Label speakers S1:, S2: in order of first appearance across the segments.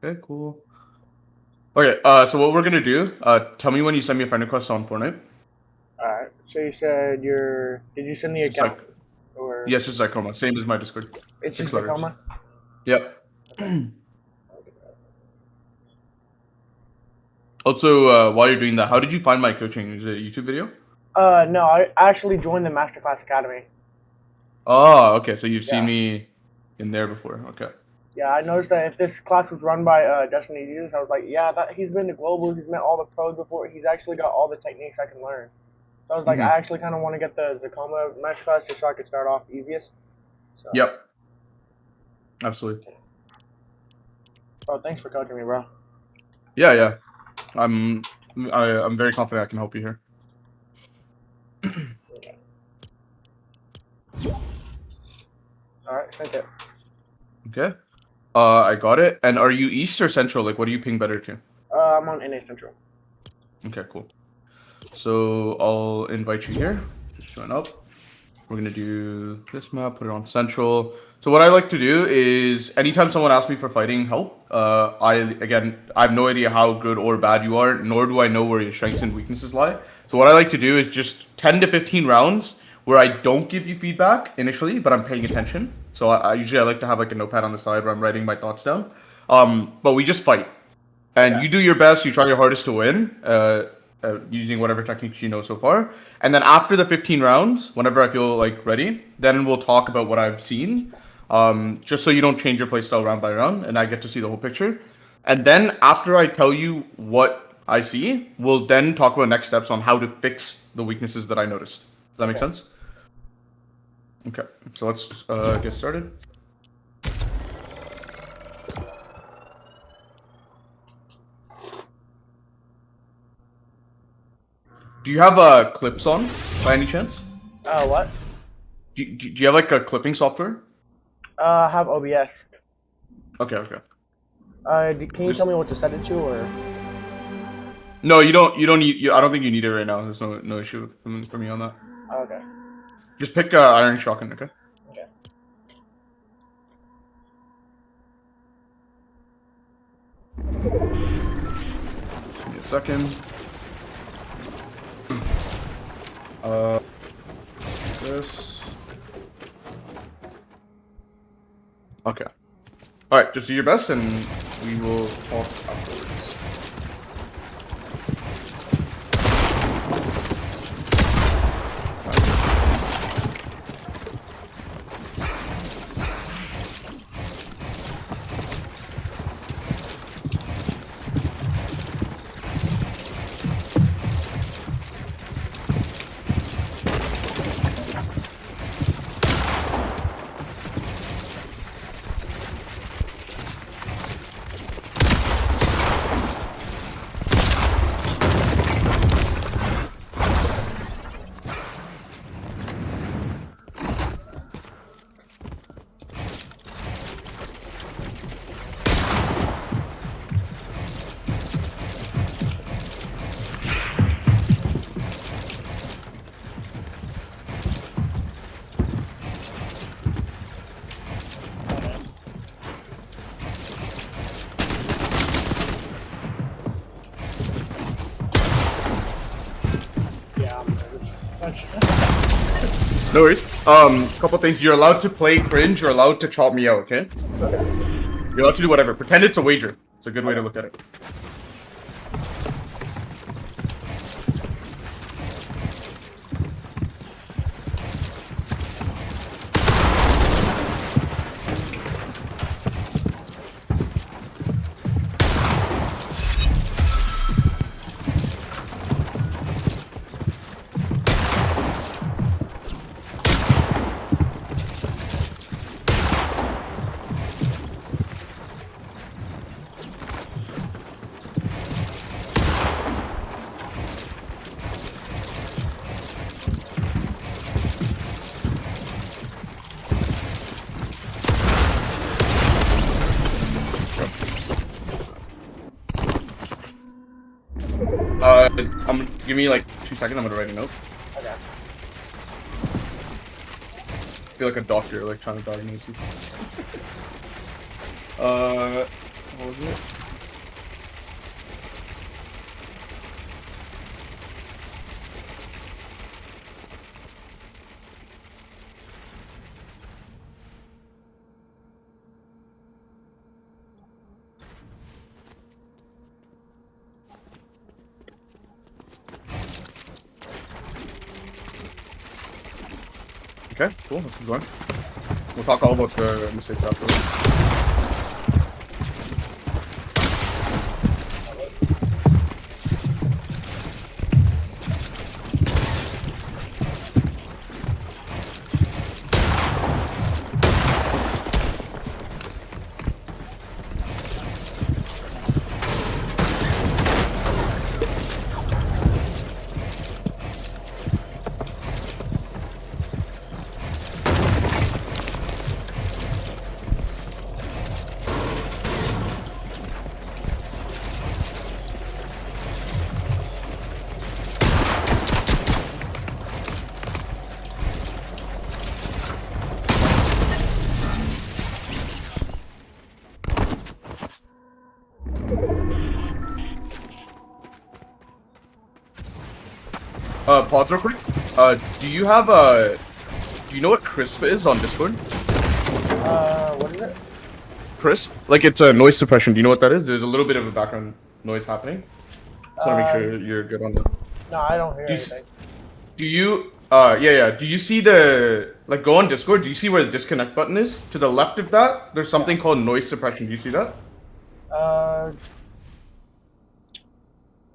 S1: Okay, cool. Okay, so what we're gonna do, tell me when you send me a friend request on Fortnite.
S2: Alright. So you said did you send the
S1: It's just like,
S2: account? Or
S1: yes, it's Zycoma, same as my Discord.
S2: it's
S1: Six
S2: just
S1: letters.
S2: Tacoma?
S1: Yep.
S2: Okay.
S1: Also, while you're doing that, how did you find my coaching? Is it a YouTube video?
S2: No, I actually joined the Masterclass Academy.
S1: Oh, okay, so you've seen
S2: Yeah.
S1: me in there before. Okay.
S2: Yeah, I noticed that if this class was run by Destiny Jesus, I was like, yeah, that he's been to global, he's met all the pros before, he's actually got all the techniques I can learn. So I was like,
S1: Mm-hmm.
S2: I actually kind of want to get the Tacoma Masterclass just so I could start off easiest. So,
S1: Yep, absolutely.
S2: bro, thanks for coaching me, bro.
S1: Yeah, yeah. I'm I'm very confident I can help you here.
S2: Alright, sent it.
S1: Okay. I got it. And are you East or Central? Like, what do you ping better to?
S2: I'm on NA Central.
S1: Okay, cool. So I'll invite you here. Just join up. We're gonna do this map, put it on Central. So what I like to do is anytime someone asks me for fighting help, I have no idea how good or bad you are, nor do I know where your strengths and weaknesses lie. So what I like to do is just 10 to 15 rounds where I don't give you feedback initially, but I'm paying attention. So I usually I like to have like a notepad on the side where I'm writing my thoughts down. But we just fight, and
S2: Okay.
S1: you do your best. You try your hardest to win, using whatever techniques you know so far. And then after the 15 rounds, whenever I feel like ready, then we'll talk about what I've seen, just so you don't change your playstyle round by round, and I get to see the whole picture. And then after I tell you what I see, we'll then talk about next steps on how to fix the weaknesses that I noticed. Does that make
S2: Okay.
S1: sense? Okay, so let's get started. Do you have clips on by any chance?
S2: What?
S1: Do you have like a clipping software?
S2: I have OBS.
S1: Okay, okay.
S2: Can you
S1: Just
S2: tell me what to set it to, or?
S1: no, you don't. You don't need. I don't think you need it right now. There's no issue for me on that.
S2: Okay.
S1: Just pick Iron Shotgun, okay?
S2: Okay.
S1: Just give me a second. Uh, this. Okay. All right. Just do your best, and we will talk afterwards.
S2: Yeah, I'm nervous.
S1: No worries. Couple things. You're allowed to play cringe. You're allowed to chop me out, okay?
S2: Okay.
S1: You're allowed to do whatever. Pretend it's a wager. It's a good way to
S2: Okay.
S1: look at it. Give me like 2 seconds. I'm gonna write a note.
S2: Okay.
S1: I feel like a doctor, like trying to diagnose you. What was it? Okay, cool. This is going. We'll talk all about the mistakes afterwards. Pause real quick. Do you have do you know what Crisp is on Discord?
S2: What is it?
S1: Crisp? Like it's a noise suppression. Do you know what that is? There's a little bit of a background noise happening. Just want to make sure you're good on that.
S2: No, I don't hear
S1: Do you,
S2: anything.
S1: do you, yeah. Do you see like, go on Discord, do you see where the disconnect button is? To the left of that, there's something called noise suppression. Do you see that?
S2: Hold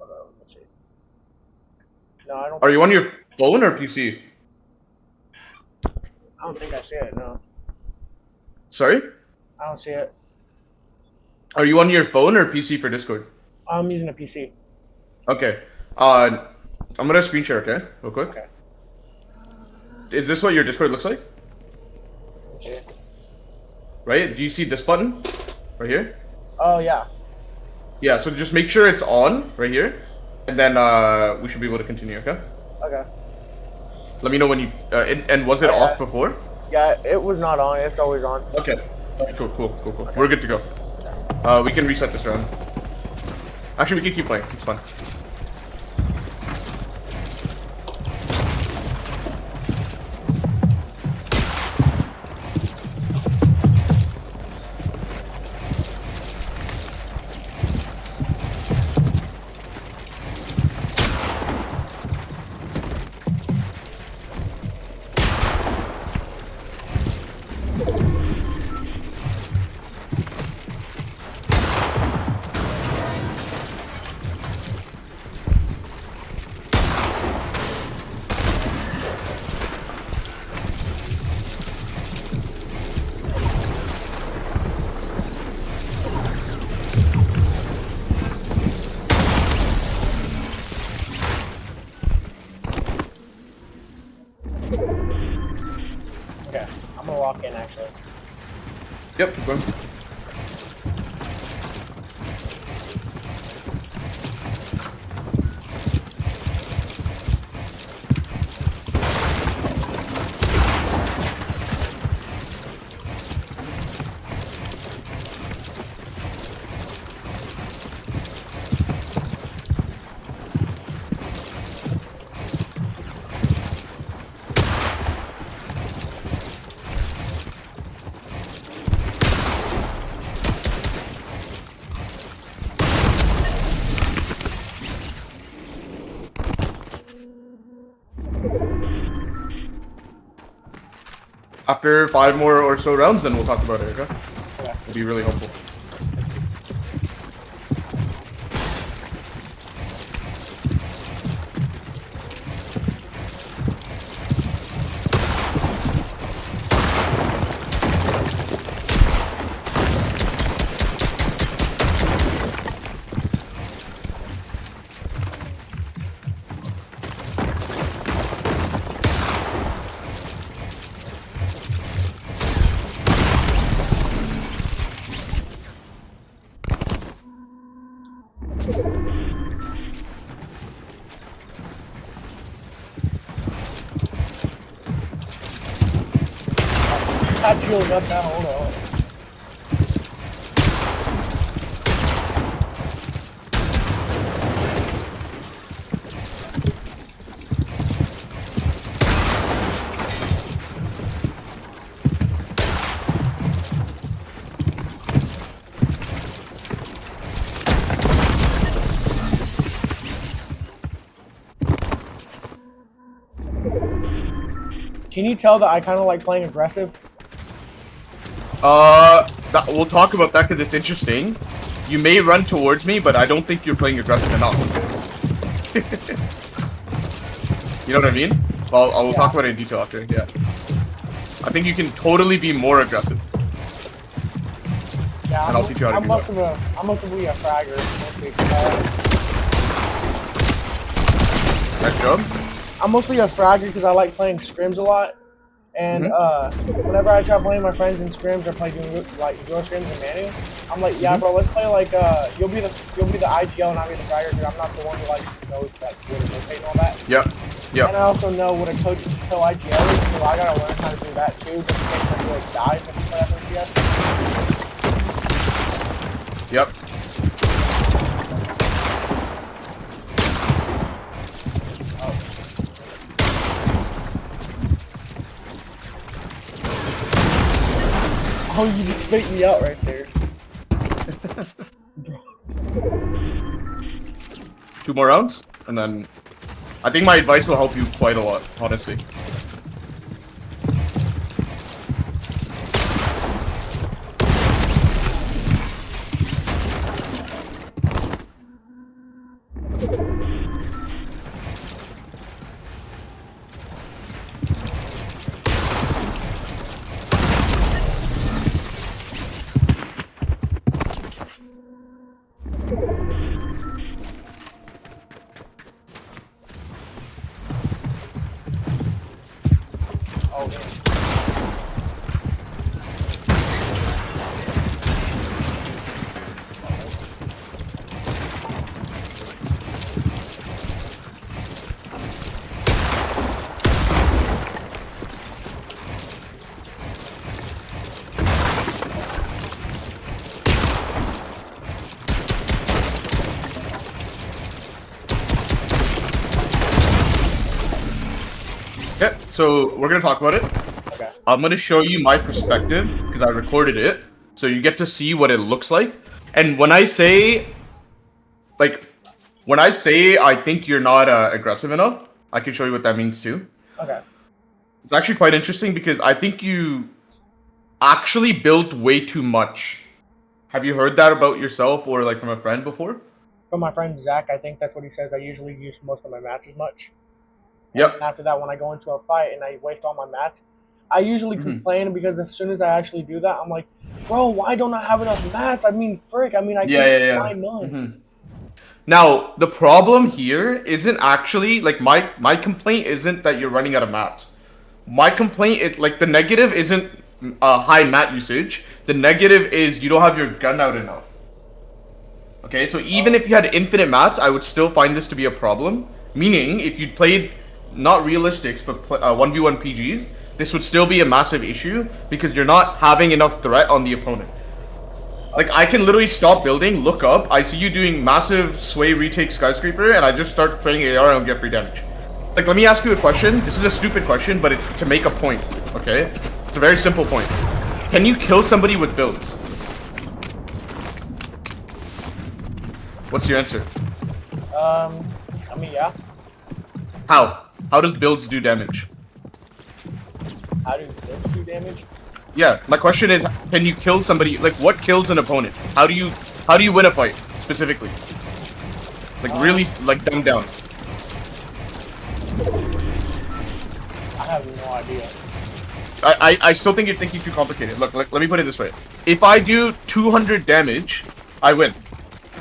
S2: on, let's see. No, I don't.
S1: Are you on your phone or PC?
S2: I don't think I see it. No,
S1: Sorry?
S2: I don't see it.
S1: Are you on your phone or PC for Discord?
S2: I'm using a PC.
S1: Okay. I'm gonna screen share, okay? Real quick.
S2: Okay.
S1: Is this what your Discord looks like?
S2: Okay.
S1: Right? Do you see this button? Right here?
S2: Oh yeah.
S1: Yeah, so just make sure it's on, right here. And then, we should be able to continue, okay?
S2: Okay.
S1: Let me know when you, and was it off before?
S2: Yeah, it was not on. It's always on.
S1: Okay. Cool. Okay. We're good to go. We can reset this round. Actually, we can keep playing. It's fun.
S2: Okay, I'm gonna walk in actually.
S1: Yep, keep going. After 5 more or so rounds, then we'll talk about it, okay?
S2: Okay.
S1: It'll be really helpful.
S2: Not healing up now. Hold on. Can you tell that I kind of like playing aggressive?
S1: We'll talk about that because it's interesting. You may run towards me, but I don't think you're playing aggressive enough. You know what I mean? I'll talk about it in detail after. Yeah. I think you can totally be more aggressive.
S2: Yeah,
S1: And I'll teach you how to do that.
S2: I'm mostly a fragger.
S1: Nice job.
S2: I'm mostly a fragger because I like playing scrims a lot. And whenever I try playing my friends in scrims or play duo scrims and Manu, I'm like, yeah, bro, let's play like you'll be the IGL and I'll be the fragger because I'm not the one who like knows that good and rotate and all that.
S1: Yep. Yep.
S2: And I also know what a kill IGL is, so I gotta learn how to do that too, just in case I like die if I play FNCS.
S1: Yep.
S2: Oh, you just spit me out right there.
S1: 2 more rounds, and then I think my advice will help you quite a lot, honestly. Okay, so we're gonna talk about it.
S2: Okay.
S1: I'm gonna show you my perspective because I recorded it, so you get to see what it looks like. And when I say, I think you're not aggressive enough, I can show you what that means too.
S2: Okay.
S1: It's actually quite interesting because I think you actually built way too much. Have you heard that about yourself or like from a friend before?
S2: From my friend Zach, I think that's what he says. I usually use most of my mats as much.
S1: Yep.
S2: And after that, when I go into a fight and I waste all my mats, I usually complain because as soon as I actually do that, I'm like, bro, why don't I have enough mats? I mean, frick. I mean, I can't find none.
S1: Now, the problem here isn't actually, like, my complaint isn't that you're running out of mats. My complaint is, like, the negative isn't high mat usage. The negative is you don't have your gun out enough. Okay, so even if you had infinite mats, I would still find this to be a problem. Meaning, if you played not realistics, but 1v1 PGs, this would still be a massive issue because you're not having enough threat on the opponent. Like, I can literally stop building, look up, I see you doing massive sway retake skyscraper, and I just start playing AR and get free damage. Like, let me ask you a question. This is a stupid question, but it's to make a point, okay? It's a very simple point. Can you kill somebody with builds? What's your answer?
S2: I mean, yeah.
S1: How? How does builds do damage?
S2: How do builds do damage?
S1: Yeah, my question is, can you kill somebody? Like, what kills an opponent? How do you win a fight specifically? Like, really, like, dumb down.
S2: I have no idea.
S1: I still think you're thinking too complicated. Look, let me put it this way: if I do 200 damage, I win.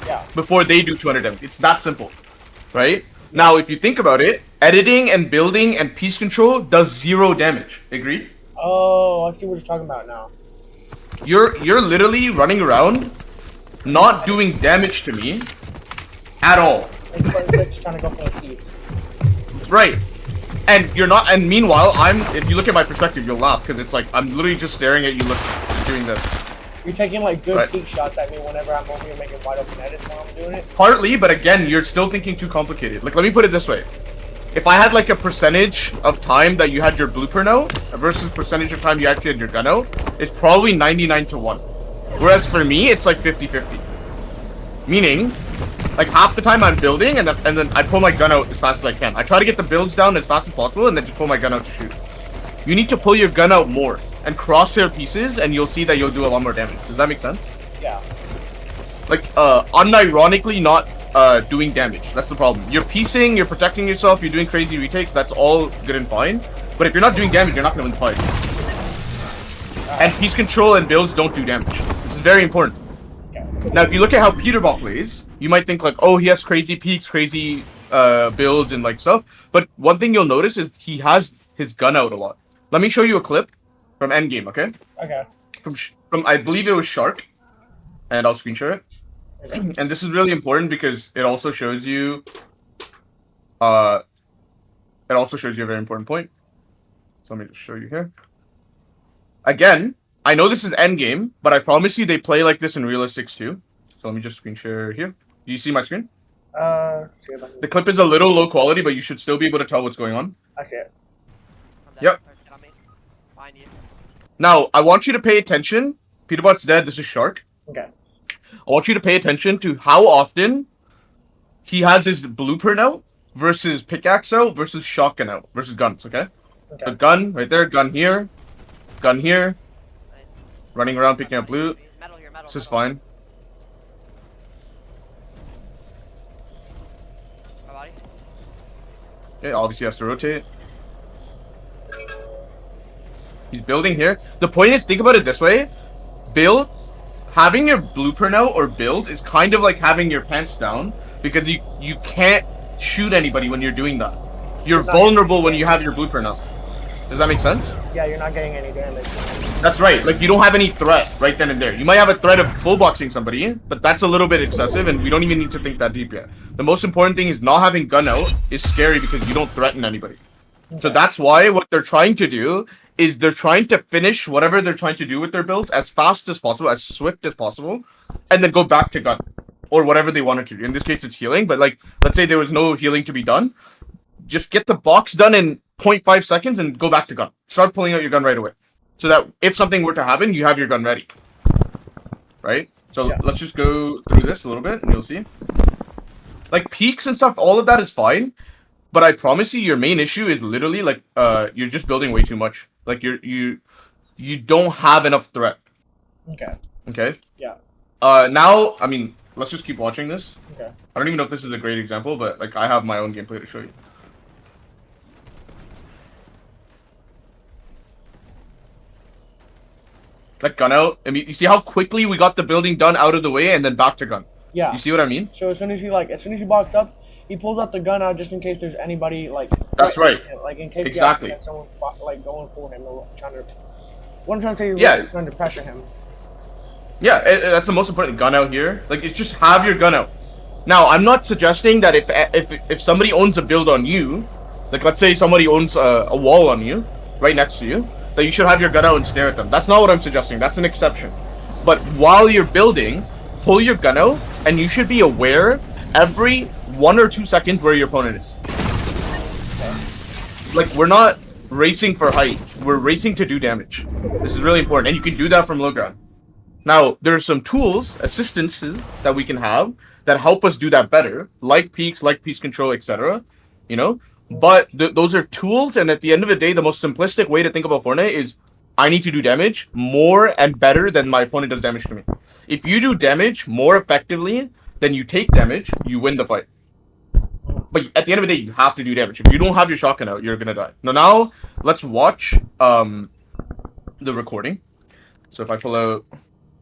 S2: Yeah.
S1: Before they do 200 damage, it's that simple, right? Now, if you think about it, editing and building and piece control does 0 damage. Agreed?
S2: Oh, I see what you're talking about now.
S1: You're literally running around, not doing damage to me at all.
S2: It's trying to go for a seed.
S1: Right. And you're not. And meanwhile, if you look at my perspective, you'll laugh because it's like I'm literally just staring at you, doing this.
S2: You're taking like good peek shots at me whenever I'm over here making wide open edits while I'm doing it.
S1: Partly, but again, you're still thinking too complicated. Like, let me put it this way: if I had like a percentage of time that you had your blueprint out versus percentage of time you actually had your gun out, it's probably 99-1. Whereas for me, it's like 50-50. Meaning, like half the time I'm building, and then I pull my gun out as fast as I can. I try to get the builds down as fast as possible, and then just pull my gun out to shoot. you need to pull your gun out more and crosshair pieces, and you'll see that you'll do a lot more damage. Does that make sense?
S2: Yeah.
S1: Like, unironically not doing damage. That's the problem. You're piecing, you're protecting yourself, you're doing crazy retakes. That's all good and fine. But if you're not doing damage, you're not gonna win the fight. And piece control and builds don't do damage. This is very important. Now, if you look at how Peterball plays, you might think like, oh, he has crazy peaks, crazy builds and like stuff. But one thing you'll notice is he has his gun out a lot. Let me show you a clip from Endgame, okay?
S2: Okay.
S1: From I believe it was Shark, and I'll screen share it. Okay. And this is really important because it also shows you, a very important point. So let me just show you here. Again, I know this is Endgame, but I promise you they play like this in Realistics too. So let me just screen share here. Do you see my screen? The clip is a little low quality, but you should still be able to tell what's going on.
S2: I see it.
S1: Yep. Now, I want you to pay attention. Peterbot's dead. This is Shark.
S2: Okay.
S1: I want you to pay attention to how often he has his blueprint out versus pickaxe out versus shotgun out versus guns, okay? A gun right there, gun here, running around picking up loot. This is fine. Okay, obviously has to rotate. He's building here. The point is, think about it this way. Having your blueprint out or build is kind of like having your pants down because you can't shoot anybody when you're doing that. You're vulnerable when you have your blueprint out. Does that make sense?
S2: Yeah, you're not getting any damage.
S1: That's right. Like, you don't have any threat right then and there. You might have a threat of full boxing somebody, but that's a little bit excessive, and we don't even need to think that deep yet. The most important thing is not having gun out is scary because you don't threaten anybody. Okay. So that's why what they're trying to do is they're trying to finish whatever they're trying to do with their builds as fast as possible, as swift as possible, and then go back to gun. Or whatever they wanted to do. In this case, it's healing, but like, let's say there was no healing to be done. Just get the box done in 0.5 seconds and go back to gun. Start pulling out your gun right away. So that if something were to happen, you have your gun ready. Right? So let's just go through this a little bit and you'll see. Like peaks and stuff, all of that is fine. But I promise you, your main issue is literally like you're just building way too much. Like you don't have enough threat.
S2: Okay.
S1: Okay?
S2: Yeah.
S1: Now, I mean, let's just keep watching this.
S2: Okay.
S1: I don't even know if this is a great example, but like I have my own gameplay to show you. Like gun out. I mean, you see how quickly we got the building done out of the way and then back to gun.
S2: Yeah.
S1: You see what I mean?
S2: So as soon as he box up, he pulls out the gun out just in case there's anybody like.
S1: That's right.
S2: Like in case
S1: exactly.
S2: Someone like going for him or trying to. What I'm trying to say is trying to pressure him.
S1: Yeah, that's the most important. Gun out here. Like it's just have your gun out. Now I'm not suggesting that if somebody owns a build on you, like let's say somebody owns a wall on you, right next to you, that you should have your gun out and stare at them. That's not what I'm suggesting. That's an exception. But while you're building, pull your gun out, and you should be aware every 1 or 2 seconds where your opponent is. Like, we're not racing for height. We're racing to do damage. This is really important, and you can do that from low ground. Now, there are some tools, assistances that we can have that help us do that better, like peaks, like piece control, etc. You know? But those are tools, and at the end of the day, the most simplistic way to think about Fortnite is I need to do damage more and better than my opponent does damage to me. If you do damage more effectively than you take damage, you win the fight. But at the end of the day, you have to do damage. If you don't have your shotgun out, you're gonna die. Now let's watch the recording. So if I pull out,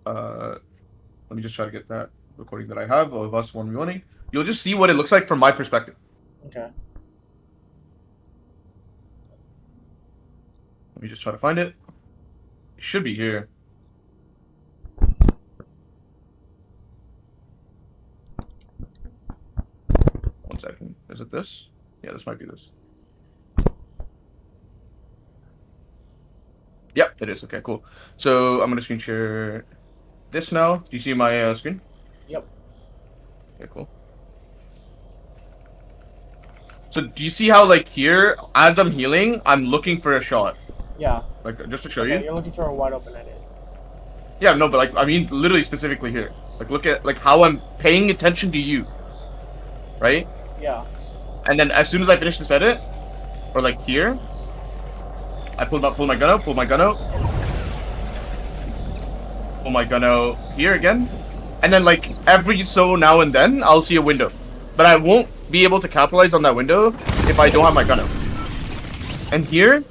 S1: let me just try to get that recording that I have of us 1v1ing. You'll just see what it looks like from my perspective.
S2: Okay.
S1: Let me just try to find it. It should be here. One second. Is it this? Yeah, this might be this. Yep, it is. Okay, cool. So I'm gonna screen share this now. Do you see my screen?
S2: Yep.
S1: Okay, cool. So do you see how like here, as I'm healing, I'm looking for a shot?
S2: Yeah.
S1: Like just to show you.
S2: You're looking for a wide open edit.
S1: Yeah, no, but like I mean, literally specifically here. Like look at like how I'm paying attention to you. Right?
S2: Yeah.
S1: And then as soon as I finish this edit, or like here, I pull my gun out, pull my gun out. Pull my gun out here again. And then like every so now and then, I'll see a window. But I won't be able to capitalize on that window if I don't have my gun out. And here,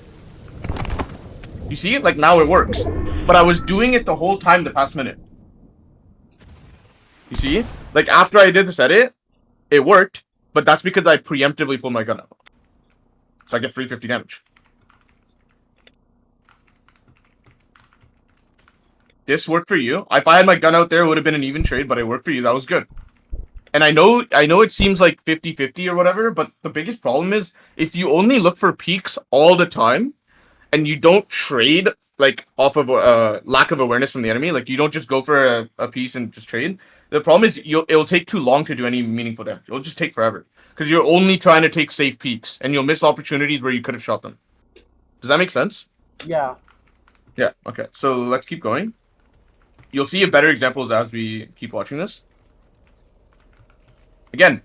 S1: you see it? Like now it works. But I was doing it the whole time the past minute. You see? Like after I did this edit, it worked. But that's because I preemptively pulled my gun out. So I get 350 damage. This worked for you. If I had my gun out there, it would have been an even trade, but it worked for you. That was good. And I know it seems like 50-50 or whatever, but the biggest problem is if you only look for peaks all the time and you don't trade like off of lack of awareness from the enemy, like you don't just go for a piece and just trade. The problem is it'll take too long to do any meaningful damage. It'll just take forever because you're only trying to take safe peaks and you'll miss opportunities where you could have shot them. Does that make sense?
S2: Yeah.
S1: Yeah. Okay. So let's keep going. You'll see a better examples as we keep watching this. Again,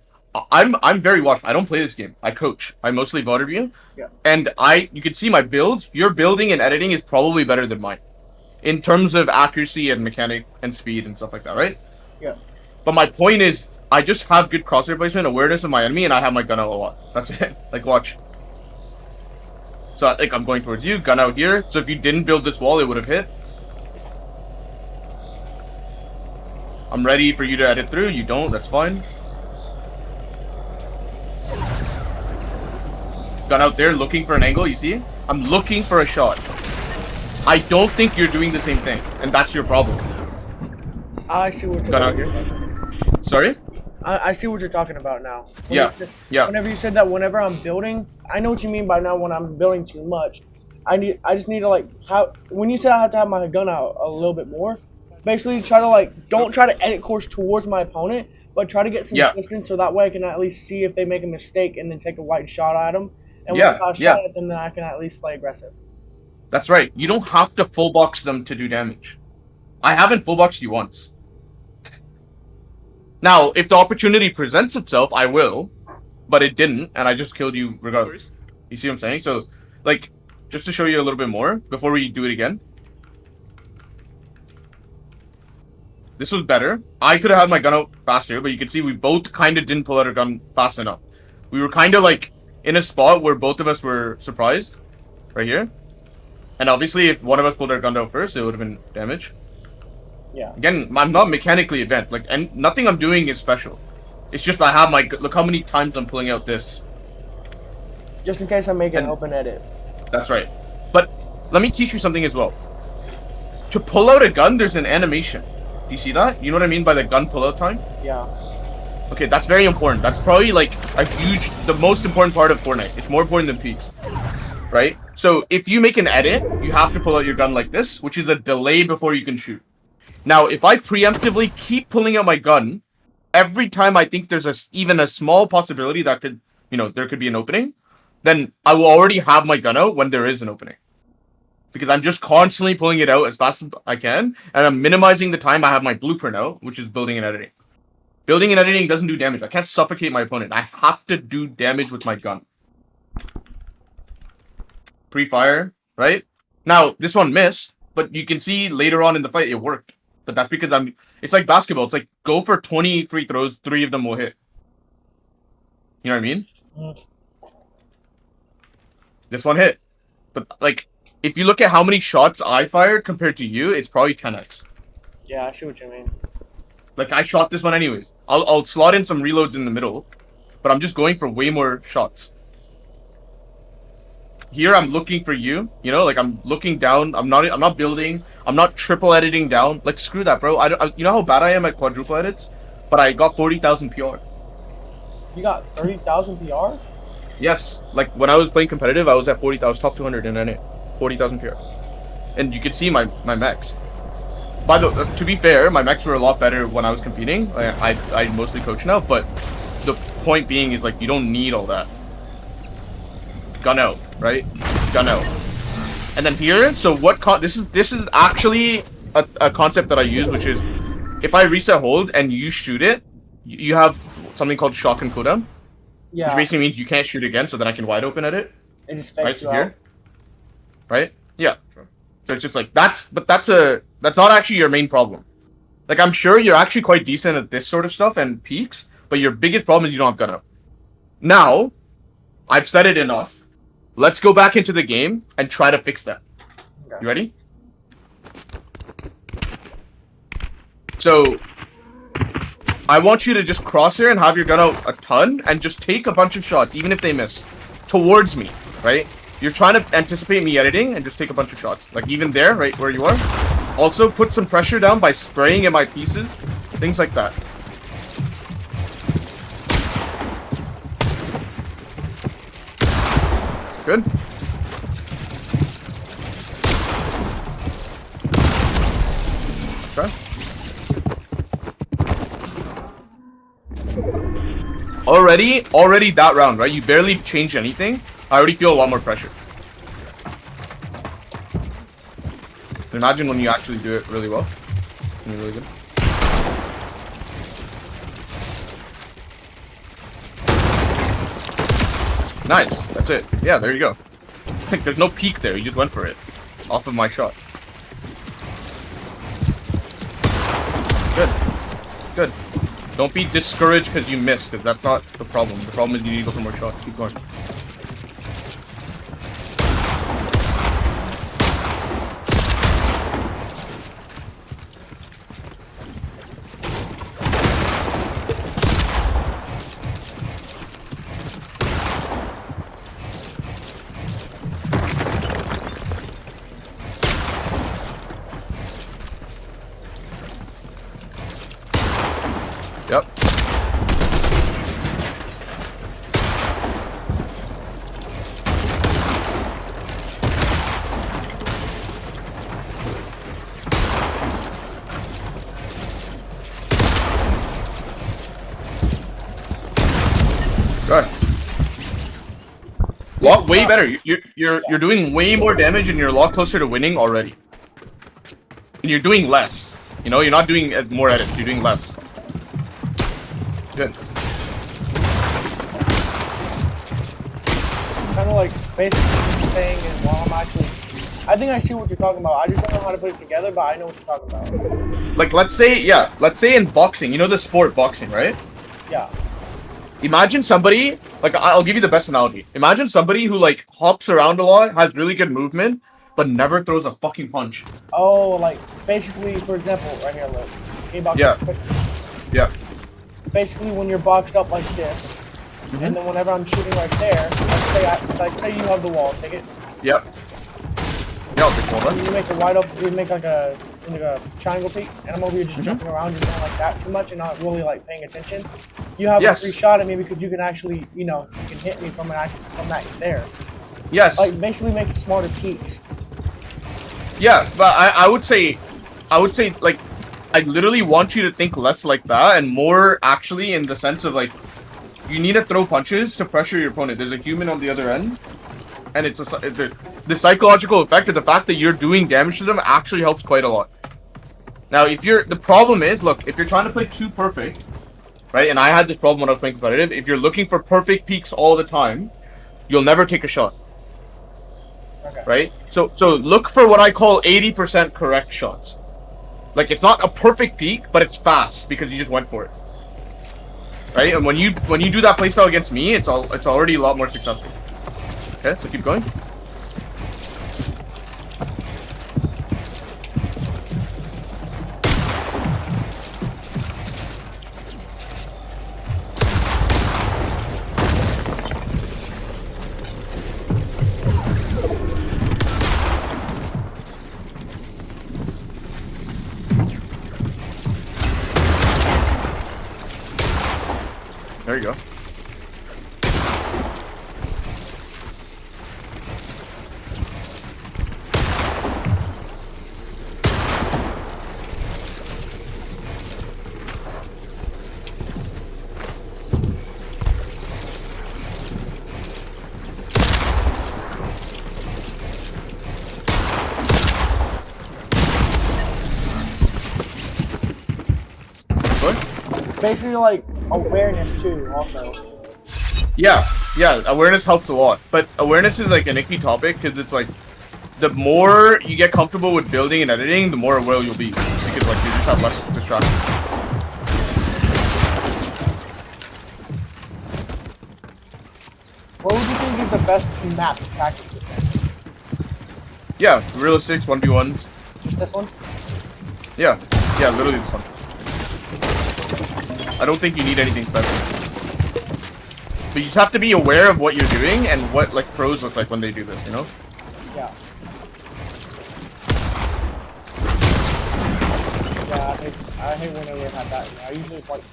S1: I'm very watchful. I don't play this game. I coach. I mostly VOD review.
S2: Yeah.
S1: And you can see my builds. Your building and editing is probably better than mine. In terms of accuracy and mechanic and speed and stuff like that, right?
S2: Yeah.
S1: But my point is, I just have good crosshair placement, awareness of my enemy, and I have my gun out a lot. That's it. Like, watch. So, like, I'm going towards you, gun out here. So if you didn't build this wall, it would have hit. I'm ready for you to edit through. You don't, that's fine. Gun out there, looking for an angle, you see? I'm looking for a shot. I don't think you're doing the same thing, and that's your problem.
S2: I see what you're
S1: Gun out
S2: talking
S1: here.
S2: about.
S1: Sorry?
S2: I see what you're talking about now.
S1: Yeah.
S2: Whenever you said that, whenever I'm building, I know what you mean by now. When I'm building too much, I just need to like when you said I have to have my gun out a little bit more, basically try to like don't try to edit course towards my opponent, but try to get some distance so that way I can at least see if they make a mistake and then take a wide shot at them. And when I shot at them, then I can at least play aggressive.
S1: That's right. You don't have to full box them to do damage. I haven't full boxed you once. Now, if the opportunity presents itself, I will, but it didn't, and I just killed you regardless. You see what I'm saying? So, like, just to show you a little bit more before we do it again. This was better. I could have had my gun out faster, but you can see we both kind of didn't pull out our gun fast enough. We were kind of like in a spot where both of us were surprised, right here. And obviously, if one of us pulled our gun out first, it would have been damage.
S2: Yeah.
S1: Again, I'm not mechanically advanced. Like, and nothing I'm doing is special. It's just I have my. Look how many times I'm pulling out this.
S2: Just in case I make an open edit.
S1: That's right. But let me teach you something as well. To pull out a gun, there's an animation. Do you see that? You know what I mean by the gun pull-out time?
S2: Yeah.
S1: Okay, that's very important. That's probably like the most important part of Fortnite. It's more important than peaks, right? So if you make an edit, you have to pull out your gun like this, which is a delay before you can shoot. Now, if I preemptively keep pulling out my gun, every time I think there's even a small possibility that could, there could be an opening, then I will already have my gun out when there is an opening. Because I'm just constantly pulling it out as fast as I can, and I'm minimizing the time I have my blueprint out, which is building and editing. Building and editing doesn't do damage. I can't suffocate my opponent. I have to do damage with my gun. Pre-fire, right? Now, this one missed, but you can see later on in the fight it worked. But that's because it's like basketball. It's like go for 20 free throws, 3 of them will hit. You know what I mean?
S2: Mm.
S1: This one hit. But like, if you look at how many shots I fired compared to you, it's probably 10x.
S2: Yeah, I see what you mean.
S1: Like, I shot this one anyways. I'll slot in some reloads in the middle, but I'm just going for way more shots. Here, I'm looking for you. Like I'm looking down. I'm not building. I'm not triple editing down. Like, screw that, bro. You know how bad I am at quadruple edits? But I got 40,000 PR.
S2: You got 30,000 PR?
S1: Yes. Like, when I was playing competitive, I was at 40,000, top 200 in NA. 40,000 PR. And you can see my mechs. To be fair, my mechs were a lot better when I was competing. I mostly coach now, but the point being is, like, you don't need all that. Gun out, right? Gun out. And then here, so this is actually a concept that I use, which is if I reset hold and you shoot it, you have something called shotgun cooldown. Yeah. Which basically means you can't shoot again, so then I can wide open edit.
S2: It just
S1: right, so here. right? Yeah. So it's just like that's not actually your main problem. Like I'm sure you're actually quite decent at this sort of stuff and peaks, but your biggest problem is you don't have gun up. Now, I've said it enough. Let's go back into the game and try to fix that.
S2: Okay.
S1: You ready? So, I want you to just cross here and have your gun out a ton and just take a bunch of shots, even if they miss, towards me, right? You're trying to anticipate me editing and just take a bunch of shots. Like even there, right where you are. Also, put some pressure down by spraying in my pieces. Things like that. Good. Okay. Already that round, right? You barely changed anything. I already feel a lot more pressure. Imagine when you actually do it really well. You're really good. Nice. That's it. Yeah, there you go. There's no peek there. You just went for it. Off of my shot. Good. Good. Don't be discouraged because you missed, because that's not the problem. The problem is you need to go for more shots. Keep going. Yep. Good. Lot way better. You're doing way more damage and you're a lot closer to winning already. And you're doing less. You know, you're not doing more edits. You're doing less. Good.
S2: Kind of like basically saying it while I'm actually. I think I see what you're talking about. I just don't know how to put it together, but I know what you're talking about.
S1: Like, let's say in boxing, you know the sport boxing, right?
S2: Yeah.
S1: Imagine somebody, like, I'll give you the best analogy. Imagine somebody who, like, hops around a lot, has really good movement, but never throws a fucking punch.
S2: Oh, like, basically, for example, right here, look. Can you box
S1: Yeah.
S2: up quick?
S1: Yeah.
S2: Basically, when you're boxed up like this, and then whenever I'm shooting right there, say you have the wall, take it.
S1: Yep. Yeah, I'll take one.
S2: And you make a wide open, you make like a triangle peak, and I'm over here just jumping around, just doing like that too much and not really like paying attention. You have a free shot at me because you can actually, you know, you can hit me from that there.
S1: Yes.
S2: Like basically make smarter peaks.
S1: Yeah, but I would say, like, I literally want you to think less like that and more actually in the sense of like, you need to throw punches to pressure your opponent. There's a human on the other end, and it's the psychological effect of the fact that you're doing damage to them actually helps quite a lot. Now, the problem is, look, if you're trying to play too perfect, right? And I had this problem when I was playing competitive. If you're looking for perfect peaks all the time, you'll never take a shot.
S2: Okay.
S1: Right? So look for what I call 80% correct shots. Like, it's not a perfect peak, but it's fast because you just went for it. Right? And when you do that playstyle against me, it's already a lot more successful. Okay, so keep going. There you go. What?
S2: Basically like awareness too, also.
S1: Yeah, awareness helps a lot. But awareness is like an icky topic because it's like, the more you get comfortable with building and editing, the more aware you'll be. Because like you just have less distraction.
S2: What would you think is the best map to practice with?
S1: Yeah, realistics, 1v1s.
S2: Just this one?
S1: Yeah, literally this one. I don't think you need anything special. But you just have to be aware of what you're doing and what like pros look like when they do this, you know?
S2: Yeah. Yeah, I hate whenever I have that. I usually like.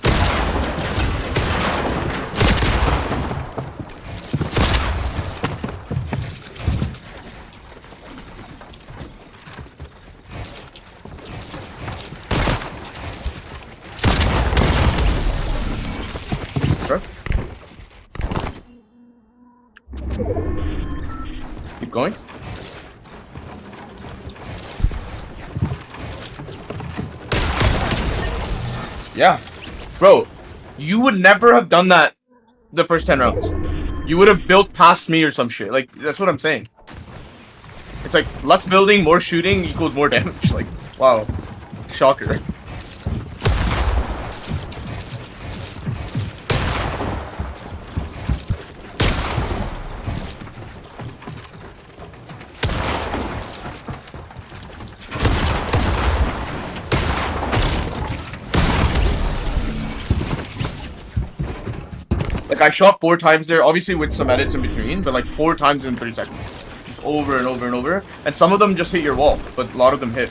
S1: Sure. Keep going. Yeah. Bro, you would never have done that the first 10 rounds. You would have built past me or some shit. Like, that's what I'm saying. It's like, less building, more shooting equals more damage. Like, wow. Shocker. Like, I shot 4 times there, obviously with some edits in between, but like 4 times in 30 seconds. Just over and over and over. And some of them just hit your wall, but a lot of them hit.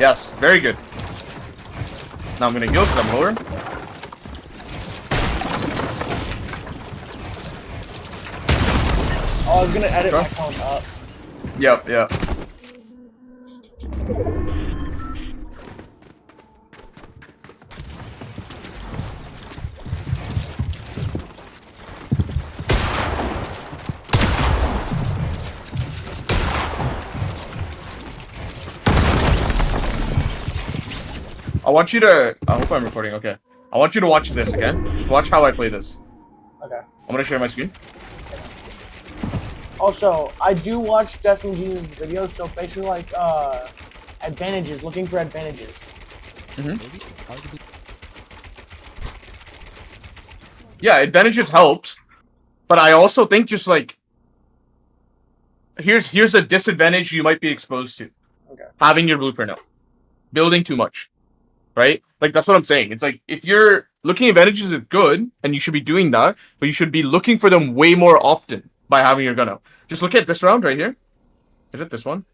S1: Yes, very good. Now I'm gonna heal because I'm lower.
S2: Oh, I was gonna edit my count up.
S1: Yep. I want you to... I hope I'm recording, okay. I want you to watch this, okay? Just watch how I play this.
S2: Okay.
S1: I'm gonna share my screen.
S2: Also, I do watch Destiny G's videos, so basically like, advantages, looking for advantages.
S1: Yeah, advantages helps, but I also think just like... Here's a disadvantage you might be exposed to.
S2: Okay.
S1: Having your blueprint out. Building too much. Right? Like, that's what I'm saying. It's like, if you're looking at advantages is good, and you should be doing that, but you should be looking for them way more often by having your gun out. Just look at this round right here. Is it this one?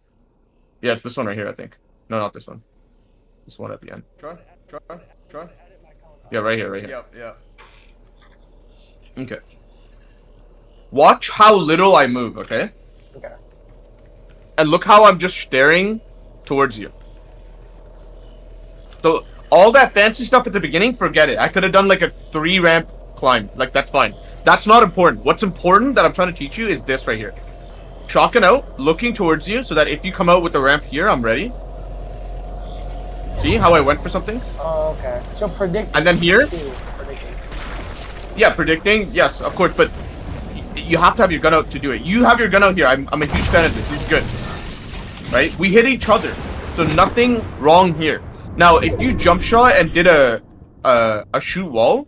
S1: Yeah, it's this one right here, I think. No, not this one. This one at the end. Try. Yeah, right here. Yeah. Okay. Watch how little I move, okay?
S2: Okay.
S1: And look how I'm just staring towards you. So, all that fancy stuff at the beginning, forget it. I could have done like a 3-ramp climb. Like, that's fine. That's not important. What's important that I'm trying to teach you is this right here. Chalking out, looking towards you, so that if you come out with the ramp here, I'm ready. See how I went for something?
S2: Oh, okay. So predict.
S1: And then here?
S2: Predicting.
S1: Yeah, predicting. Yes, of course, but you have to have your gun out to do it. You have your gun out here. I'm a huge fan of this. It's good. Right? We hit each other. So nothing wrong here. Now, if you jump shot and did a shoot wall,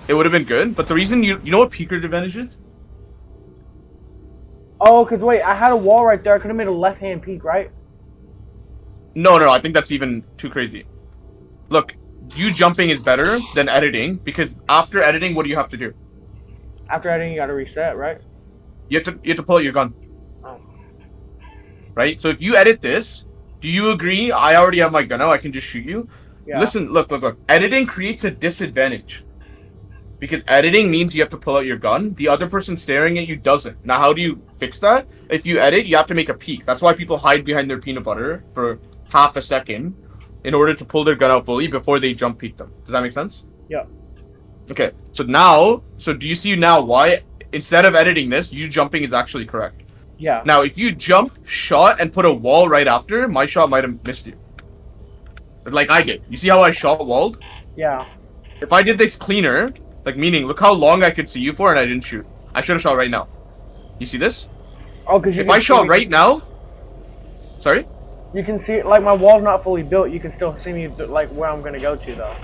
S1: it would have been good. But the reason you know what peeker's advantage is?
S2: Oh, cause wait, I had a wall right there. I could have made a left-hand peek, right?
S1: No. I think that's even too crazy. Look, you jumping is better than editing because after editing, what do you have to do?
S2: After editing, you gotta reset, right?
S1: You have to pull out your gun.
S2: Oh.
S1: Right? So if you edit this, do you agree? I already have my gun out. I can just shoot you.
S2: Yeah.
S1: Listen, look. Editing creates a disadvantage. Because editing means you have to pull out your gun. The other person staring at you doesn't. Now, how do you fix that? If you edit, you have to make a peek. That's why people hide behind their peanut butter for half a second in order to pull their gun out fully before they jump peek them. Does that make sense?
S2: Yeah.
S1: Okay. So do you see now why, instead of editing this, you jumping is actually correct?
S2: Yeah.
S1: Now, if you jump, shot, and put a wall right after, my shot might have missed you. like I did. You see how I shot walled?
S2: Yeah.
S1: If I did this cleaner, like meaning, look how long I could see you for, and I didn't shoot. I should have shot right now. You see this?
S2: Oh, because
S1: If I shot right now, sorry.
S2: you can see like my wall's not fully built. You can still see me like where I'm gonna go to though.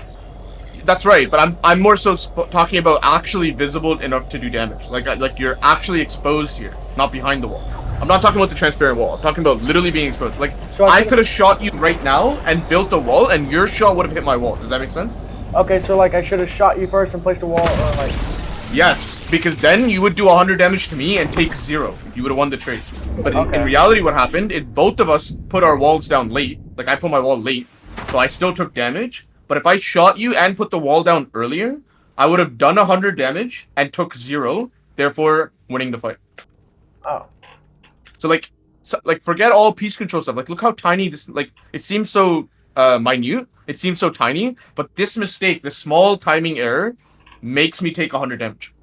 S1: That's right, but I'm more so talking about actually visible enough to do damage. Like you're actually exposed here, not behind the wall. I'm not talking about the transparent wall. I'm talking about literally being exposed. Like
S2: So
S1: I could have shot you right now and built a wall, and your shot would have hit my wall. Does that make sense?
S2: Okay, so like I should have shot you first and placed a wall, or like.
S1: Yes, because then you would do 100 damage to me and take 0. You would have won the trade. But in reality, what happened is both of us put our walls down late. Like I put my wall late, so I still took damage. But if I shot you and put the wall down earlier, I would have done 100 damage and took 0, therefore winning the fight.
S2: Oh.
S1: So like forget all piece control stuff. Like look how tiny this. Like it seems so minute. It seems so tiny, but this mistake, this small timing error, makes me take 100 damage.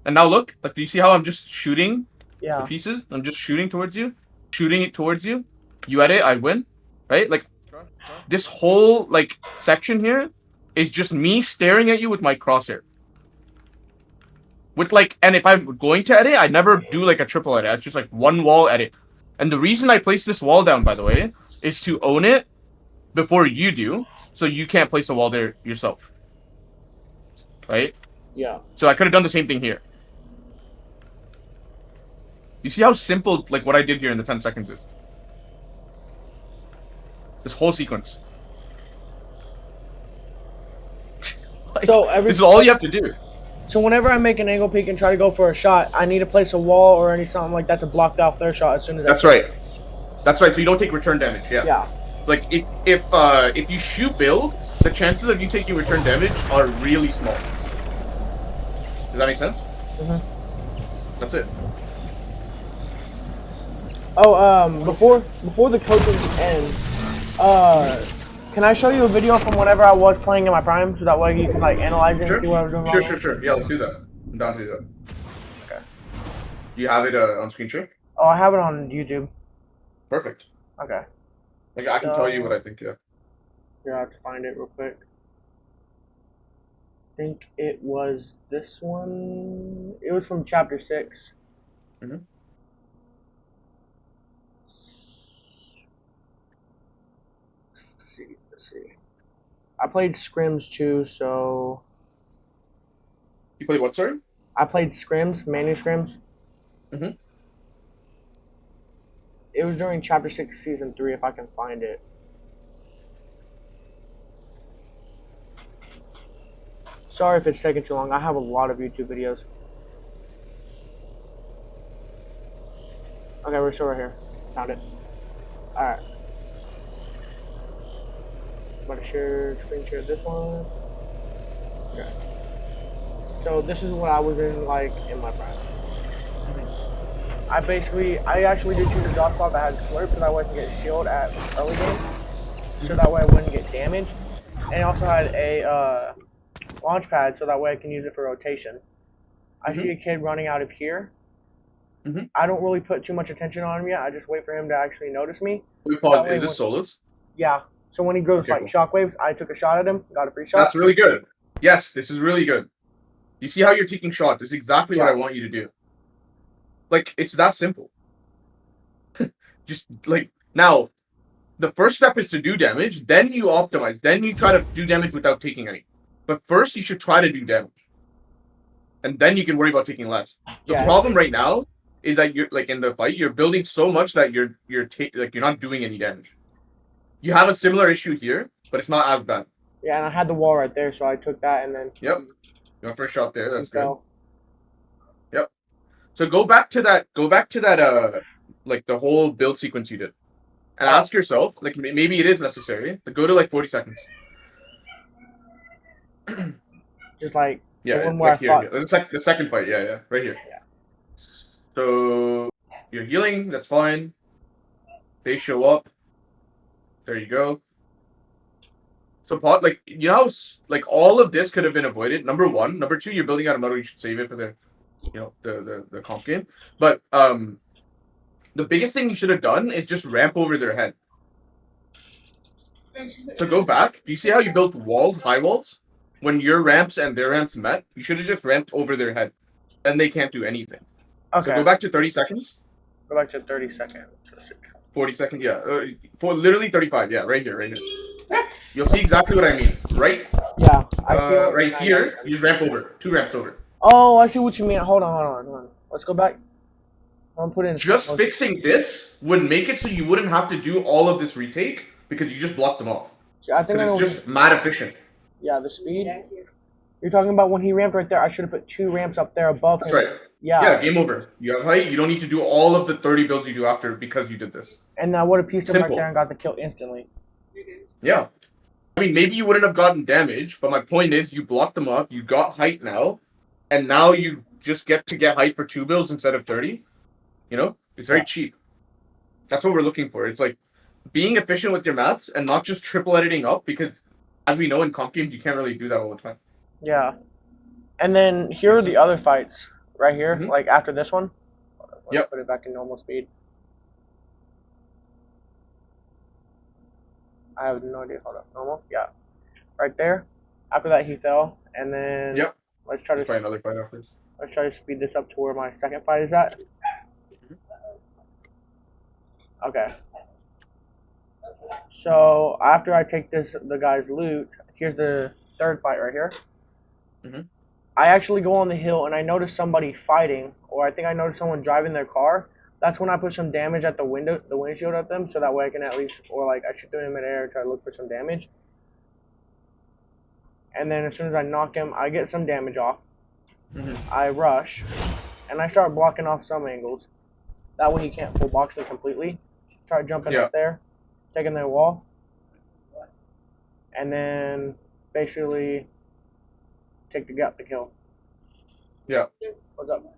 S1: And now look, like, do you see how I'm just shooting the pieces? I'm just shooting towards you, shooting it towards you. You at it, I win, right? Like, this whole, like, section here is just me staring at you with my crosshair. With, like, and if I'm going to edit, I never do, like, a triple edit. It's just, like, one wall edit. And the reason I place this wall down, by the way, is to own it before you do, so you can't place a wall there yourself. Right?
S2: Yeah.
S1: So I could have done the same thing here. You see how simple, like, what I did here in the 10 seconds is? This whole sequence. Like,
S2: So
S1: this is all you have to do.
S2: So whenever I make an angle peek and try to go for a shot, I need to place a wall or something like that to block off their shot as soon as.
S1: That's right. That's right. So you don't take return damage. Yeah.
S2: Yeah.
S1: Like if you shoot build, the chances of you taking return damage are really small. Does that make sense?
S2: Mhm.
S1: That's it.
S2: Oh, before the coaching ends, can I show you a video from whenever I was playing in my prime, so that way you can like analyze it and see what I was doing wrong?
S1: Sure. Yeah, let's do that. I'm down to do that.
S2: Okay.
S1: Do you have it on screen share?
S2: Oh, I have it on YouTube.
S1: Perfect.
S2: Okay.
S1: Like I can tell you what I think. Yeah.
S2: Here, I have to find it real quick. I think it was this one. It was from chapter 6.
S1: Mhm.
S2: Let's see. I played scrims too, so.
S1: You played what, sorry?
S2: I played scrims, manu scrims.
S1: Mhm.
S2: It was during chapter 6, season 3, if I can find it. Sorry if it's taking too long. I have a lot of YouTube videos. Okay, we're still right here. Found it. Alright. I'm going to screen share this one. Okay. So this is what I was in, like, in my prime. I actually did choose a dot spot that had slurp so that way I can get shield at early game. So that way I wouldn't get damaged. And I also had a launch pad so that way I can use it for rotation. I see a kid running out of here. I don't really put too much attention on him yet. I just wait for him to actually notice me.
S1: Wait, pause. Is this solos?
S2: Yeah. So when he goes like shockwaves, I took a shot at him, got a free shot.
S1: That's really good. Yes, this is really good. You see how you're taking shots? This is exactly what I want you to do. Like, it's that simple. Just, like, now, the first step is to do damage, then you optimize, then you try to do damage without taking any. But first, you should try to do damage. And then you can worry about taking less. The problem right now is that you're, like, in the fight, you're building so much that you're not doing any damage. You have a similar issue here, but it's not as bad.
S2: Yeah, and I had the wall right there, so I took that and then...
S1: Yep. Your first shot there, that's good. Yep. So go back to that, like, the whole build sequence you did. And ask yourself, like, maybe it is necessary, but go to, like, 40 seconds.
S2: Just, like,
S1: yeah, like here. The second fight, yeah, right here.
S2: Yeah.
S1: So, you're healing, that's fine. They show up. There you go. So, like, you know how, like, all of this could have been avoided, number one. Number two, you're building out a metal, you should save it for the, you know, the comp game. But, the biggest thing you should have done is just ramp over their head. So go back. Do you see how you built walls, high walls? When your ramps and their ramps met, you should have just ramped over their head. And they can't do anything.
S2: Okay.
S1: So go back to 30 seconds.
S2: Go back to 30 seconds.
S1: 40 seconds, yeah. For literally 35, yeah, right here. You'll see exactly what I mean. Right?
S2: Yeah. I feel
S1: right here, you just ramp over. 2 ramps over.
S2: Oh, I see what you mean. Hold on. Let's go back. I'm gonna put in.
S1: Just fixing this would make it so you wouldn't have to do all of this retake because you just blocked them off.
S2: I think
S1: it's just mad efficient.
S2: Yeah, the speed. You're talking about when he ramped right there. I should have put 2 ramps up there above
S1: That's
S2: him.
S1: right. Yeah, game over. You have height. You don't need to do all of the 30 builds you do after because you did this.
S2: And I would have pieced him right there and got the kill instantly.
S1: Yeah. I mean, maybe you wouldn't have gotten damage, but my point is you blocked them up. You got height now, and now you just get to get height for 2 builds instead of 30. You know, it's very cheap. That's what we're looking for. It's like being efficient with your maths and not just triple editing up because, as we know in comp games, you can't really do that all the time.
S2: Yeah. And then here are the other fights right here, like after this one. Let's put it back in normal speed. I have no idea. Hold up. Normal? Yeah. Right there. After that, he fell. And then let's try to
S1: find another fight after this.
S2: Let's try to speed this up to where my second fight is at. Okay. So after I take the guy's loot, here's the third fight right here. I actually go on the hill and I notice somebody fighting, or I think I noticed someone driving their car. That's when I put some damage at the windshield at them, so that way I can at least, or like I shoot them in midair and try to look for some damage. And then as soon as I knock him, I get some damage off. I rush, and I start blocking off some angles. That way he can't full box me completely. Start jumping up there, taking their wall, and then basically take the kill.
S1: Yeah.
S2: What's up?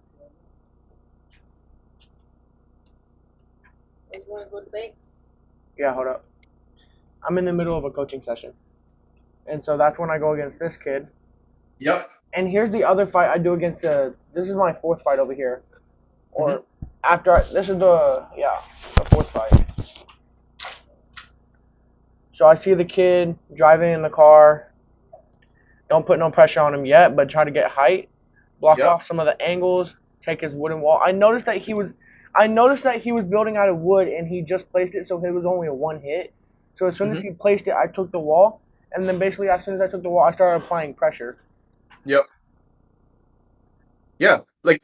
S2: Yeah, hold up. I'm in the middle of a coaching session. And so that's when I go against this kid.
S1: Yep.
S2: And here's the other fight I do against this is my 4th fight over here. Or after this is the 4th fight. So I see the kid driving in the car. Don't put no pressure on him yet, but try to get height. Block off some of the angles, take his wooden wall. I noticed that he was building out of wood and he just placed it, so it was only a 1 hit. So as soon as he placed it, I took the wall, and then basically as soon as I took the wall, I started applying pressure.
S1: Yep. Yeah, like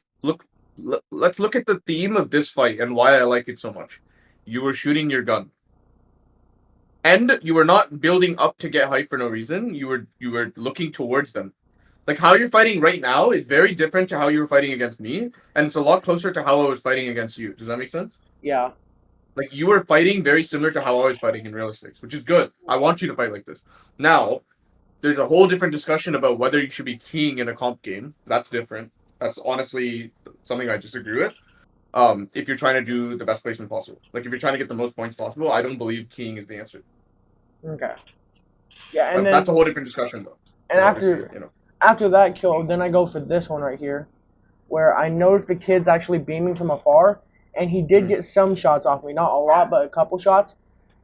S1: let's look at the theme of this fight and why I like it so much. You were shooting your gun. And you were not building up to get height for no reason. You were looking towards them. Like how you're fighting right now is very different to how you were fighting against me, and it's a lot closer to how I was fighting against you. Does that make sense?
S2: Yeah.
S1: Like you were fighting very similar to how I was fighting in realistics, which is good. I want you to fight like this. Now, there's a whole different discussion about whether you should be keying in a comp game. That's different. That's honestly something I disagree with. If you're trying to do the best placement possible. Like if you're trying to get the most points possible, I don't believe keying is the answer.
S2: Okay. Yeah, and then,
S1: that's a whole different discussion though.
S2: And after that kill, then I go for this one right here, where I noticed the kid's actually beaming from afar, and he did get some shots off me. Not a lot, but a couple shots.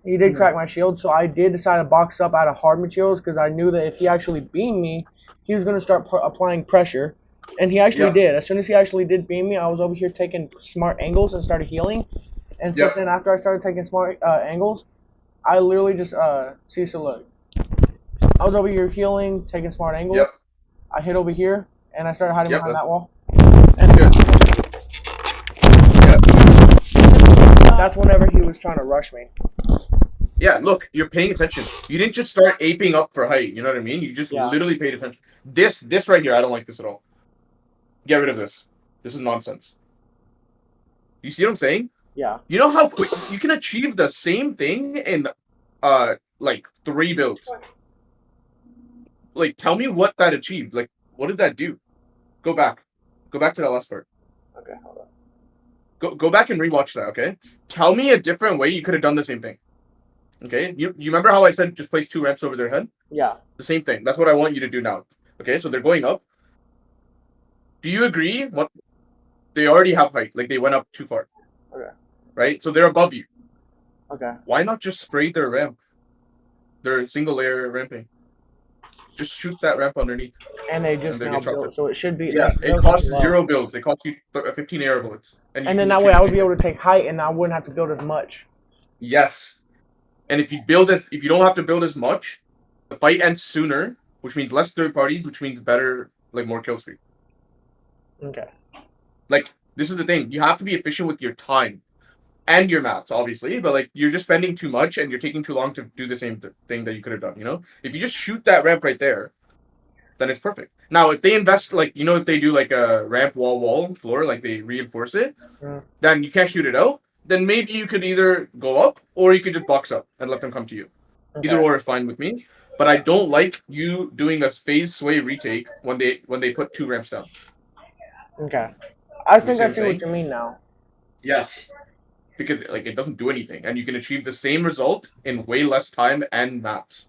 S2: He did crack my shield, so I did decide to box up out of hard materials because I knew that if he actually beamed me, he was going to start applying pressure. And he actually did. As soon as he actually did beam me, I was over here taking smart angles and started healing. And so then after I started taking smart angles, I literally just, so look. I was over here healing, taking smart angles. I hit over here, and I started hiding behind that wall. And that's whenever he was trying to rush me.
S1: Yeah, look, you're paying attention. You didn't just start aping up for height, you know what I mean? You just literally paid attention. This right here, I don't like this at all. Get rid of this. This is nonsense. You see what I'm saying?
S2: Yeah.
S1: You know how quick you can achieve the same thing in like 3 builds. Like, tell me what that achieved. Like, what did that do? Go back. Go back to that last part.
S2: Okay, hold on.
S1: Go back and rewatch that, okay? Tell me a different way you could have done the same thing. Okay? You remember how I said just place 2 ramps over their head?
S2: Yeah.
S1: The same thing. That's what I want you to do now. Okay, so they're going up. Do you agree? What they already have height. Like, they went up too far.
S2: Okay.
S1: Right? So they're above you.
S2: Okay.
S1: Why not just spray their ramp? They're single layer ramping. Just shoot that ramp underneath.
S2: And they just
S1: they
S2: now
S1: get chopped
S2: built,
S1: up.
S2: so it should be.
S1: Yeah, it costs 0 builds. It costs you 15 air bullets.
S2: And
S1: you
S2: then
S1: can
S2: that
S1: shoot
S2: way I
S1: the
S2: would
S1: same
S2: be able
S1: thing.
S2: to take height, and I wouldn't have to build as much.
S1: Yes. And if you don't have to build as much, the fight ends sooner, which means less third parties, which means better, like more kill streak.
S2: Okay.
S1: Like, this is the thing. You have to be efficient with your time and your maths, obviously, but like you're just spending too much and you're taking too long to do the same thing that you could have done, you know? If you just shoot that ramp right there, then it's perfect. Now, if they invest, like, you know, if they do like a ramp wall floor, like they reinforce it, then you can't shoot it out. Then maybe you could either go up or you could just box up and let them come to you.
S2: Okay.
S1: Either or is fine with me. But I don't like you doing a phase sway retake when they put 2 ramps down.
S2: Okay. I think
S1: see
S2: I
S1: what I'm
S2: see
S1: saying?
S2: what you mean now.
S1: Yes. Because like it doesn't do anything, and you can achieve the same result in way less time and mats.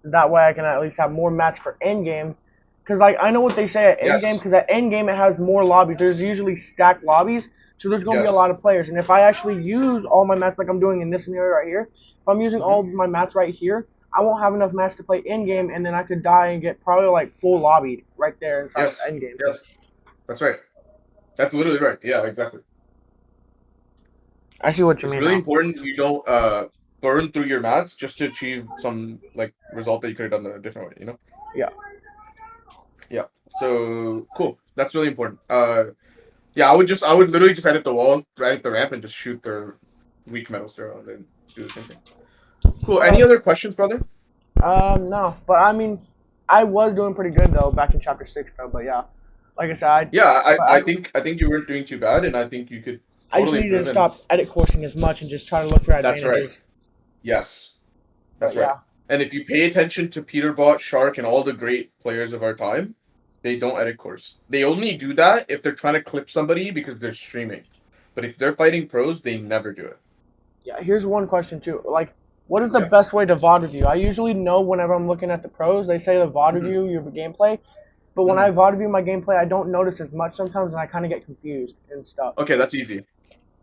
S2: That way I can at least have more mats for end game. Because like I know what they say at end game, because at end game it has more lobbies. There's usually stacked lobbies, so there's going to be a lot of players. And if I actually use all my mats like I'm doing in this scenario right here, if I'm using all my mats right here, I won't have enough mats to play end game, and then I could die and get probably like full lobbied right there inside of end game.
S1: Yes, that's right. That's literally right. Yeah, exactly.
S2: I see what you mean.
S1: It's really important you don't burn through your mats just to achieve some like result that you could have done in a different way, you know?
S2: Yeah.
S1: Yeah. So cool. That's really important. Yeah, I would literally just edit the wall, edit the ramp, and just shoot their weak metals there, and then do the same thing. Cool. Any other questions, brother?
S2: No. But I mean, I was doing pretty good though back in chapter 6 though. But yeah, like I said,
S1: I think you weren't doing too bad, and I think you could. Totally
S2: I just needed to stop edit coursing as much and just try to look for advantages.
S1: That's right. Yes. That's right. And if you pay attention to Peterbot, Shark, and all the great players of our time, they don't edit course. They only do that if they're trying to clip somebody because they're streaming. But if they're fighting pros, they never do it.
S2: Yeah, here's one question too. Like, what is the best way to VOD review? I usually know whenever I'm looking at the pros, they say to VOD review your gameplay. But when I VOD review my gameplay, I don't notice as much sometimes, and I kind of get confused and stuff.
S1: Okay, that's easy.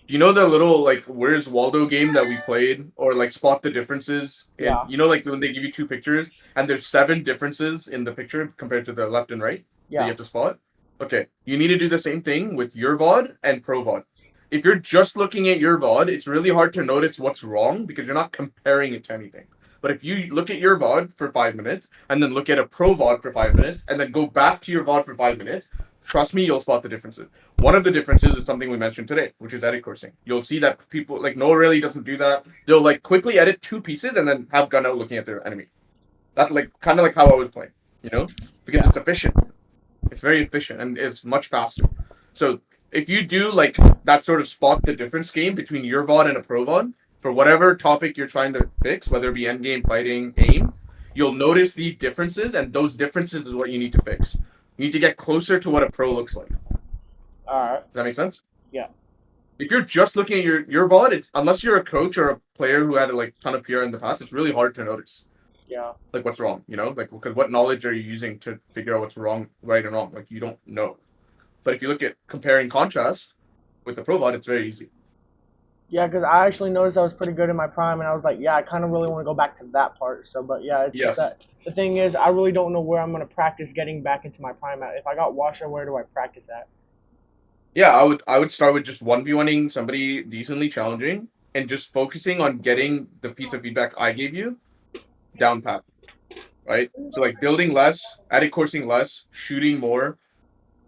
S1: Do you know the little, like, Where's Waldo game that we played? Or, like, spot the differences?
S2: Yeah.
S1: You know, like, when they give you 2 pictures, and there's 7 differences in the picture compared to the left and right that you have to spot? Okay, you need to do the same thing with your VOD and Pro VOD. If you're just looking at your VOD, it's really hard to notice what's wrong because you're not comparing it to anything. But if you look at your VOD for 5 minutes, and then look at a Pro VOD for 5 minutes, and then go back to your VOD for 5 minutes, trust me, you'll spot the differences. One of the differences is something we mentioned today, which is edit coursing. You'll see that people, like, Noah really doesn't do that. They'll, like, quickly edit 2 pieces and then have gun out looking at their enemy. That's, like, kind of like how I was playing, you know? Because it's efficient. It's very efficient, and it's much faster. So, if you do, like, that sort of spot the difference game between your VOD and a Pro VOD, for whatever topic you're trying to fix, whether it be endgame, fighting, aim, you'll notice these differences, and those differences is what you need to fix. You need to get closer to what a pro looks like.
S2: Alright.
S1: Does that make sense?
S2: Yeah.
S1: If you're just looking at your VOD, unless you're a coach or a player who had a ton of PR in the past, it's really hard to notice.
S2: Yeah.
S1: Like what's wrong, you know? Like, because what knowledge are you using to figure out what's wrong, right and wrong? Like, you don't know. But if you look at comparing contrast with the pro VOD, it's very easy.
S2: Yeah, because I actually noticed I was pretty good in my prime, and I was like, yeah, I kind of really want to go back to that part. So, but yeah, it's just that the thing is, I really don't know where I'm going to practice getting back into my prime at. If I got Washer, where do I practice at?
S1: Yeah, I would start with just 1v1ing somebody decently challenging and just focusing on getting the piece of feedback I gave you down pat. Right? So like building less, edit coursing less, shooting more,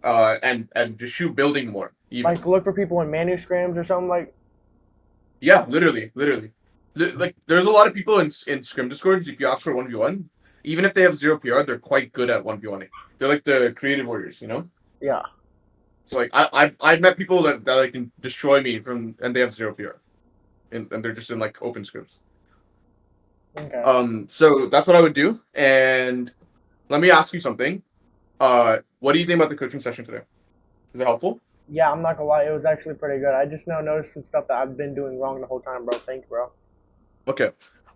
S1: and just building more. Even.
S2: Like look for people in manu scrims or something like.
S1: Yeah, literally. Like there's a lot of people in scrim discords. If you ask for 1v1, even if they have 0 PR, they're quite good at 1v1ing. They're like the creative warriors, you know?
S2: Yeah.
S1: So like I've met people that like can destroy me and they have 0 PR, and they're just in like open scrims.
S2: Okay.
S1: So that's what I would do. And let me ask you something. What do you think about the coaching session today? Is it helpful?
S2: Yeah, I'm not gonna lie, it was actually pretty good. I just now noticed some stuff that I've been doing wrong the whole time, bro. Thank you, bro.
S1: Okay.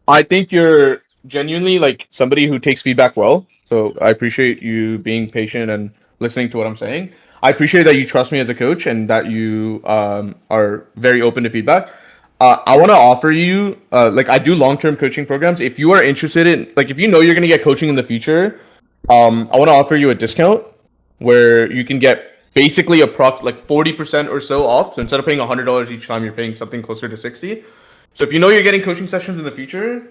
S1: I think you're genuinely like somebody who takes feedback well. So I appreciate you being patient and listening to what I'm saying. I appreciate that you trust me as a coach and that you are very open to feedback. I want to offer you, like I do long-term coaching programs. If you are interested in, like, if you know you're gonna get coaching in the future, I want to offer you a discount where you can get basically like 40% or so off. So instead of paying $100 each time, you're paying something closer to 60. So if you know you're getting coaching sessions in the future,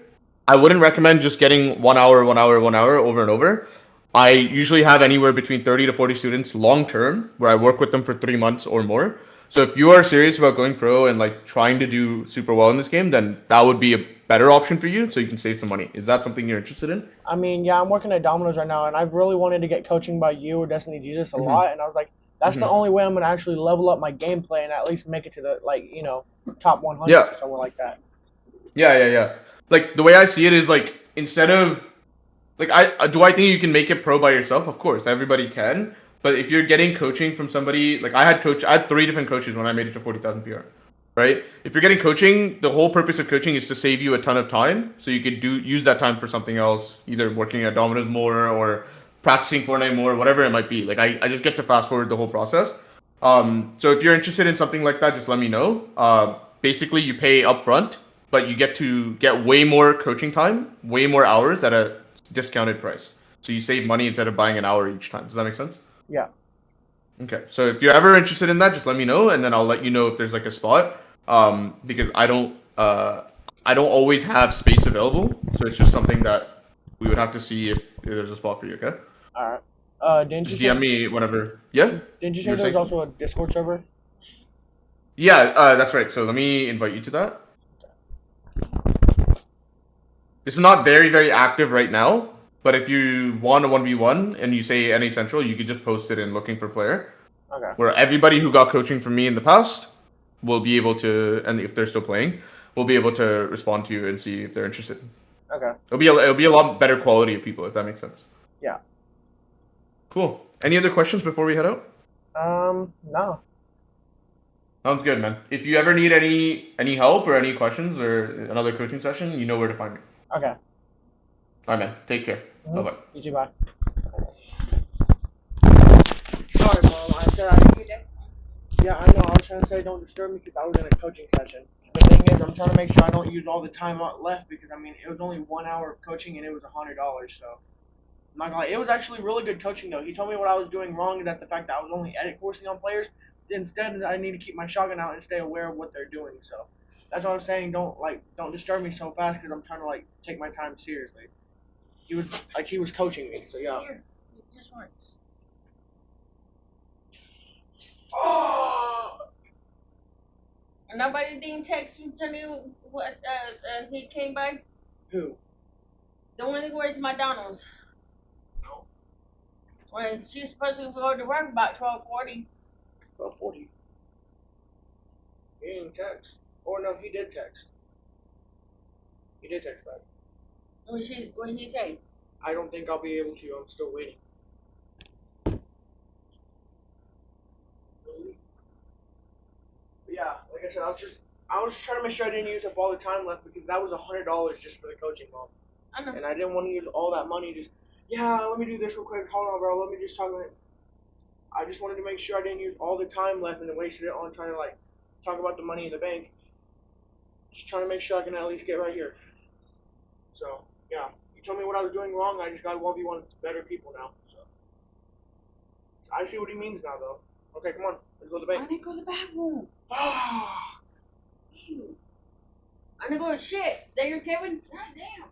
S1: I wouldn't recommend just getting 1 hour, 1 hour, 1 hour over and over. I usually have anywhere between 30 to 40 students long term where I work with them for 3 months or more. So if you are serious about going pro and like trying to do super well in this game, then that would be a better option for you so you can save some money. Is that something you're interested in?
S2: I mean, yeah, I'm working at Domino's right now, and I've really wanted to get coaching by you or Destiny Jesus a
S1: Mm-hmm.
S2: lot, and I was like, that's the
S1: Mm-hmm.
S2: only way I'm gonna actually level up my gameplay and at least make it to the top 100
S1: Yeah.
S2: or somewhere like that.
S1: Yeah. Like the way I see it is like instead of like I think you can make it pro by yourself. Of course, everybody can. But if you're getting coaching from somebody like I had three different coaches when I made it to 40,000 PR. Right? If you're getting coaching, the whole purpose of coaching is to save you a ton of time, so you could use that time for something else, either working at Domino's more or practicing Fortnite more, whatever it might be. Like I just get to fast forward the whole process. So if you're interested in something like that, just let me know. Basically, you pay upfront, but you get to get way more coaching time, way more hours at a discounted price. So you save money instead of buying an hour each time. Does that make sense?
S2: Yeah.
S1: Okay. So if you're ever interested in that, just let me know, and then I'll let you know if there's like a spot. Because I don't always have space available, so it's just something that we would have to see if there's a spot for you. Okay.
S2: All right. Didn't you
S1: Just
S2: say
S1: DM me whenever. Yeah.
S2: didn't you
S1: You
S2: say
S1: were
S2: there was
S1: saying something?
S2: also a Discord server?
S1: Yeah. That's right. So let me invite you to that. It's not very active right now, but if you want a 1v1 and you say NA Central, you could just post it in looking for player,
S2: Okay.
S1: where everybody who got coaching from me in the past will be able to, and if they're still playing, will be able to respond to you and see if they're interested.
S2: Okay.
S1: It'll be a lot better quality of people if that makes sense.
S2: Yeah.
S1: Cool. Any other questions before we head out?
S2: No.
S1: Sounds good, man. If you ever need any help or any questions or another coaching session, you know where to find me.
S2: Okay.
S1: All right, man. Take care. Bye bye.
S2: You too, bye. Sorry, Mom. I said yeah, I know. I was trying to say don't disturb me because I was in a coaching session. The thing is, I'm trying to make sure I don't use all the time left because I mean it was only 1 hour of coaching and it was $100. So I'm not gonna lie. It was actually really good coaching though. He told me what I was doing wrong and that the fact that I was only edit coursing on players. Instead, I need to keep my shotgun out and stay aware of what they're doing. So that's what I'm saying. Don't disturb me so fast because I'm trying to like take my time seriously. He was coaching me. So yeah.
S3: Here, just once.
S2: Oh.
S3: Nobody didn't text you to me what he came by.
S2: Who?
S3: The one that goes to McDonald's.
S2: No.
S3: When she's supposed to go to work about 12:40.
S2: 12:40. He didn't text. Or no, he did text. He did text back.
S3: What did he say?
S2: I don't think I'll be able to. I'm still waiting. Really? But yeah, like I said, I was just trying to make sure I didn't use up all the time left because that was $100 just for the coaching, Mom.
S3: I know.
S2: And I didn't want to use all that money. Just let me do this real quick. Hold on, bro. Let me just talk about it. I just wanted to make sure I didn't use all the time left and wasted it on trying to like talk about the money in the bank. Just trying to make sure I can at least get right here. So yeah, you told me what I was doing wrong. I just got 1v1 better people now. So I see what he means now, though. Okay, come on, let's go to the
S3: I
S2: bank.
S3: didn't go to the bathroom.
S2: Ah.
S3: Ew. I didn't go to shit. There you Kevin. God damn.